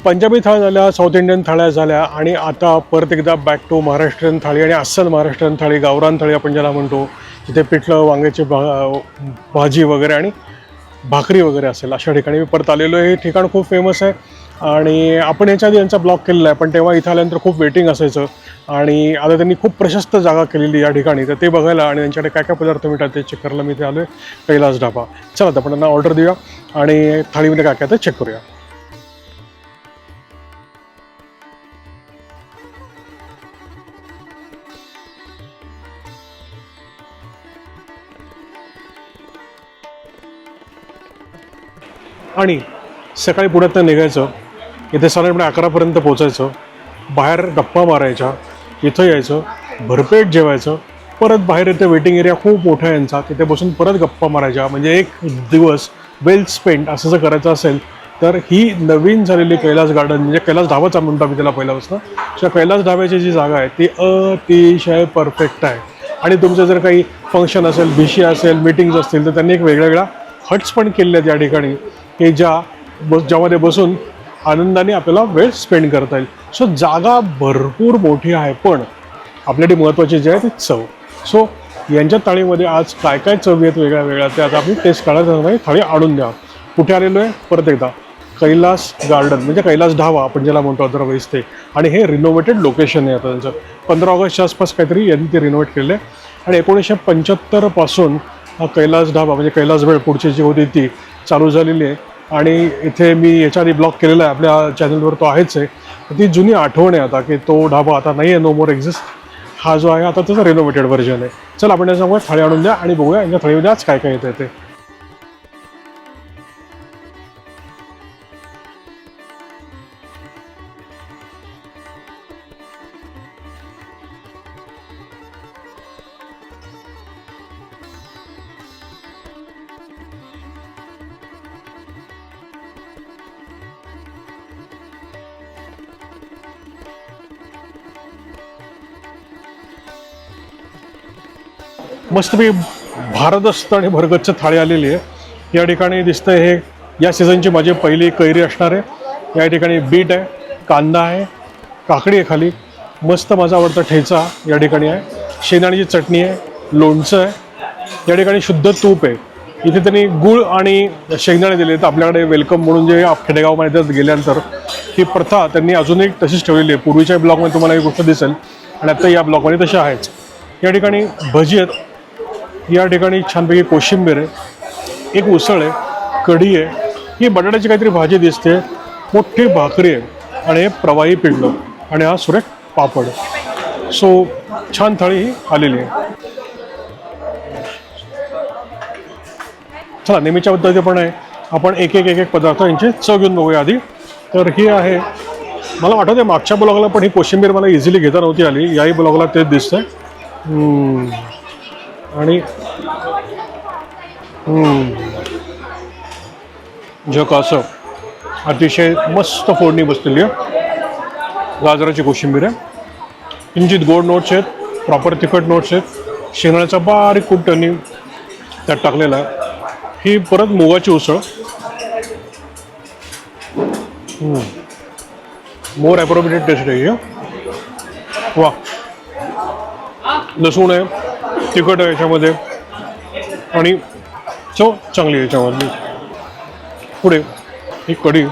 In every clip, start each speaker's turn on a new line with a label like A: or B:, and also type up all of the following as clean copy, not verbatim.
A: पंजाबी थाळ्या झाल्या, south Indian थाळ्या झाल्या आणि आता परत एकदा बॅक टू महाराष्ट्रीयन थाळी आणि अस्सल महाराष्ट्रीयन थाळी, गावरान थाळी आपण ज्याला म्हणतो, तिथे पिठलं वांग्याची भाजी वगैरे आणि भाकरी वगैरे असेल अशा ठिकाणी मी परत आलेलो आहे. हे ठिकाण खूप फेमस आहे आणि आपण याच्या आधी यांचा ब्लॉग केलेला आहे, पण तेव्हा इथं आल्यानंतर खूप वेटिंग असायचं आणि आता त्यांनी खूप प्रशस्त जागा केलेली या ठिकाणी. तर ते बघायला आणि त्यांच्याकडे काय काय पदार्थ मिळतात ते चेक करायला मी इथे आलो आहे, कैलास ढाबा. चला आता आपण त्यांना ऑर्डर देऊया आणि थाळीमध्ये काय काय ते चेक करूया. आणि सकाळी पुण्यातनं निघायचं, इथे साधारणपणे 11पर्यंत पोचायचं, बाहेर गप्पा मारायच्या, इथं यायचं, भरपेट जेवायचं, परत बाहेर इथे वेटिंग एरिया खूप मोठा आहे यांचा, तिथे बसून परत गप्पा मारायच्या. म्हणजे एक दिवस वेल स्पेंड असं जर करायचं असेल तर ही नवीन झालेली कैलास गार्डन, म्हणजे कैलास ढाबाचा म्हणतो आम्ही त्याला पहिल्यापासून, त्या कैलास ढाब्याची जी जागा आहे ती अतिशय परफेक्ट आहे. आणि तुमचं जर काही फंक्शन असेल, भिशी असेल, मीटिंग्स असतील, तर त्यांनी एक वेगळ्या हट्स पण केलेले आहेत या ठिकाणी की ज्यामध्ये बसून आनंदाने आपल्याला वेळ स्पेंड करता येईल. सो जागा भरपूर मोठी आहे, पण आपल्यासाठी महत्त्वाची जी आहे ती चव. सो यांच्या थाळीमध्ये आज काय काय चवी आहेत वेगळ्या ते आता आपण टेस्ट करायचं. थाळी आणून द्या. कुठे आलेलो आहे परत एकदा, कैलास गार्डन म्हणजे कैलास ढाबा आपण ज्याला म्हणतो अदरवाईज ते. आणि हे रिनोव्हेटेड लोकेशन आहे. आता त्यांचं 15 ऑगस्टच्या आसपास काहीतरी यांनी ते रिनोव्हेट केले आणि 1975 पासून हा कैलास ढाबा म्हणजे कैलास भेळ पुढची जी होती ती चालू झालेली आहे. आणि इथे मी याच्या आधी ब्लॉग केलेला आहे आपल्या चॅनलवर, तो आहेच आहे. ती जुनी आठवण आहे आता की तो ढाबा आता नाही आहे, नो मोर एक्झिस्ट. हा जो आहे आता त्याचा रिनोव्हेटेड व्हर्जन आहे. चला आपण त्याच्यामुळे थाळी आणून द्या आणि बघूया यांच्या थाळीमध्ये आज काय काय येतं ते. मस्तपैकी भारदस्त आणि भरगच्च थाळी आलेली आहे. या ठिकाणी दिसतंय हे या सीझनची माझी पहिली कैरी असणार आहे. या ठिकाणी बीट आहे, कांदा आहे, काकडी आहे खाली, मस्त माझा आवडता ठेचा या ठिकाणी आहे, शेंगदाण्याची चटणी आहे, लोणचं आहे, या ठिकाणी शुद्ध तूप आहे. इथे त्यांनी गूळ आणि शेंगदाणे दिले. तर आपल्याकडे वेलकम म्हणून जे खेडेगावमध्ये गेल्यानंतर ही प्रथा त्यांनी अजूनही तशीच ठेवलेली आहे. पूर्वीच्या ब्लॉगमध्ये तुम्हाला ही गोष्ट दिसेल आणि आता या ब्लॉगमध्ये तशी आहेच. या ठिकाणी भजी आहेत, या ठिकाणी छानपैकी कोशिंबीर आहे, एक उसळ आहे, कढी आहे, ही बटाट्याची काहीतरी भाजी दिसते, मोठी भाकरी आहे आणि हे प्रवाही पिठलं आणि हा सुरेख पापड. सो छान थाळी ही आलेली आहे. चला नेहमीच्या पद्धतीप्रमाणे आपण एक एक पदार्थ यांची चव घेऊन बघूया आधी. तर ही आहे, मला वाटतं आहे मागच्या ब्लॉगला पण ही कोशिंबीर मला इझिली घेता नव्हती आली, याही ब्लॉगला तेच दिसतंय. आणि जग असं अतिशय मस्त फोडणी बसलेली आहे. गाजराची कोशिंबीर आहे, किंचित गोड नोट्स आहेत, प्रॉपर तिखट नोट्स आहेत, शेंगदाण्याचा बारीक कूट त्यांनी त्यात टाकलेला आहे. ही परत मुगाची उसळ, मोर ॲप्रोप्रिएट टेस्ट आहे. वा, लसूण आहे, तिखट आहे याच्यामध्ये आणि चव चांगली आहे याच्यामधली. पुढे ही कढी,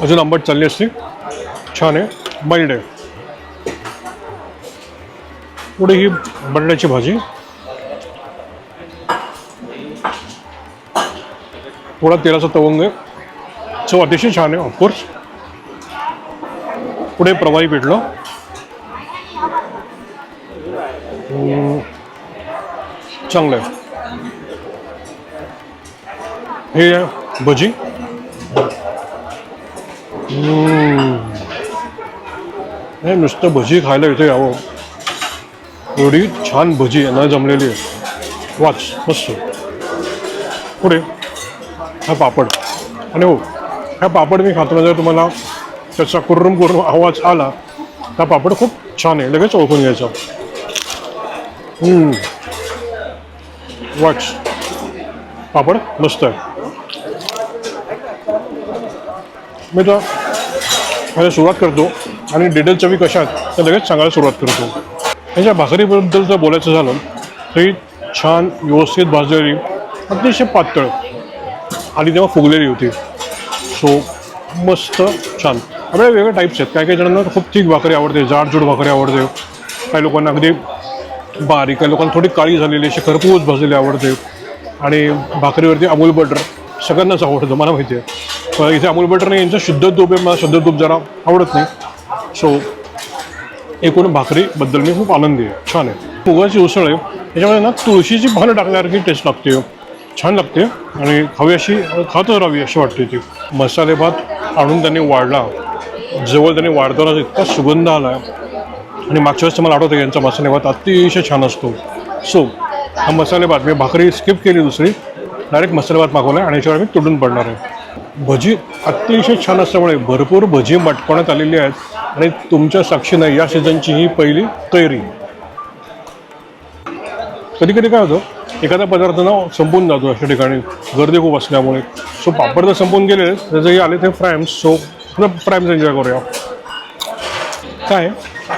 A: अजून आंबट चालली असते, छान आहे, माइल्ड आहे. पुढे ही बटाट्याची भाजी, थोडा तेलाचा तवंग आहे, चव अतिशय छान आहे ऑफकोर्स. पुढे प्रवाही पिठलं, चांगलं आहे. हे भजी, हे नुसतं भजी खायला इथे यावं, एवढी छान भजी न जमलेली आहे. वाच मस्त. पुढे हा पापड, आणि हो हा पापड मी खातो, जर तुम्हाला त्याचा कुर्रुम आवाज आला, हा पापड खूप छान आहे, लगेच ओळखून घ्यायचा. वाच पापड मस्त आहे. मी तर ह्याला सुरुवात करतो आणि डिटेल चवी कशा आहेत त्या लगेच सांगायला सुरुवात करतो. ह्याच्या भाकरीबद्दल जर बोलायचं झालं तर ही छान व्यवस्थित भाजलेली, अतिशय पातळ आणि तेव्हा फुगलेली होती. सो मस्त छान. आपल्याला वेगवेगळ्या टाईप्स आहेत. काही काही जणांना खूप थिक भाकरी आवडते, जाडजूड भाकरी आवडते, काही लोकांना अगदी बारीक, काही लोकांना थोडी काळी झालेली अशी खरपूस भाजलेली आवडते. आणि भाकरीवरती अमूल बटर सगळ्यांनाच आवडतं, मला माहिती आहे. पण इथे अमूल बटर नाही, यांचं शुद्ध तूप आहे, मला शुद्ध तूप जरा आवडत नाही. सो एकूण भाकरीबद्दल मी खूप आनंदी आहे, छान आहे. मुगाची उसळ आहे, त्याच्यामध्ये ना तुळशीची पानं टाकल्यासारखी टेस्ट लागते, छान लागते आणि हवी अशी खातच राहावी अशी वाटते ती. मसाले भात आणून त्यांनी वाढला, जवळ त्यांनी वाढताना इतका सुगंध आला आहे. आणि मागच्या वेळेस मला आठवतं यांचा मसाले भात अतिशय छान असतो. सो हा मसाले भात मी भाकरी स्किप केली, दुसरी डायरेक्ट मसाले भात मागवला आणि याच्यावर मी तुटून पडणार आहे. भजी अतिशय छान असल्यामुळे भरपूर भजी मटकवण्यात आलेली आहेत आणि तुमच्या साक्षीनं या सीझनची ही पहिली तयारी. कधी कधी काय होतं, एखादा पदार्थ ना संपून जातो अशा ठिकाणी गर्दी खूप असल्यामुळे. सो पापड तर संपून गेले, त्याचे आले ते फ्रायम्स. सो फ्रायम्स एन्जॉय करूया. काय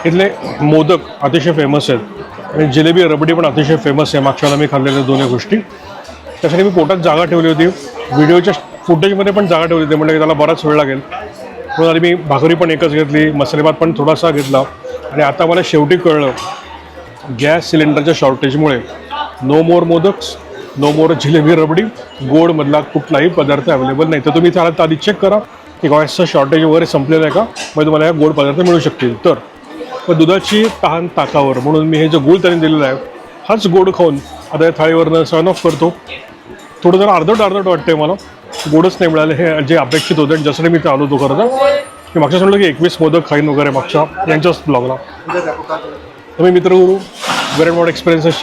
A: इथले मोदक अतिशय फेमस आहेत आणि जिलेबी रबडी पण अतिशय फेमस आहे. मागच्या वेळेला मी खाल्लेल्या दोन्ही गोष्टी. त्यासाठी मी पोटात जागा ठेवली होती, व्हिडिओच्या फुटेजमध्ये पण जागा ठेवली होती, म्हणजे की त्याला बराच वेळ लागेल. म्हणून आधी मी भाकरी पण एकच घेतली, मसाले भात पण थोडासा घेतला. आणि आता मला शेवटी कळलं, गॅस सिलेंडरच्या शॉर्टेजमुळे नो मोर मोदक्स, नो मोर जिलेबी रबडी, गोडमधला कुठलाही पदार्थ अवेलेबल नाही. तर तुम्ही त्याला आधी चेक करा की गॅसचं शॉर्टेज वगैरे संपलेलं आहे का, मग तुम्हाला ह्या गोड पदार्थ मिळू शकतील. तर पण दुधाची तहान ताकावर, म्हणून मी हे जो गूळ त्यांनी दिलेला आहे हाच गोड खाऊन आता या थाळीवरनं सण ऑफ करतो. थोडं जरा अर्धट वाटतंय मला, गोडच नाही मिळालं हे जे अपेक्षित होतं. जसं मी ते आलो होतो खरं तर मी मागच्या म्हणलं की 21 मोदक खाईन वगैरे मागच्या यांच्याच ब्लॉगला. तर मी मित्रगुरू वेरेनमॉड एक्सपिरियन्सेस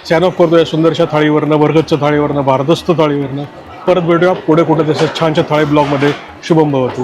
A: चॅन ऑफ करतो या सुंदरशा थाळीवरनं, भरगतच्या थाळीवरनं, भारदस्त थाळीवरनं. परत भेटूया पुढे कुठे तसं छानशा थाळी ब्लॉगमध्ये. शुभम भवतु.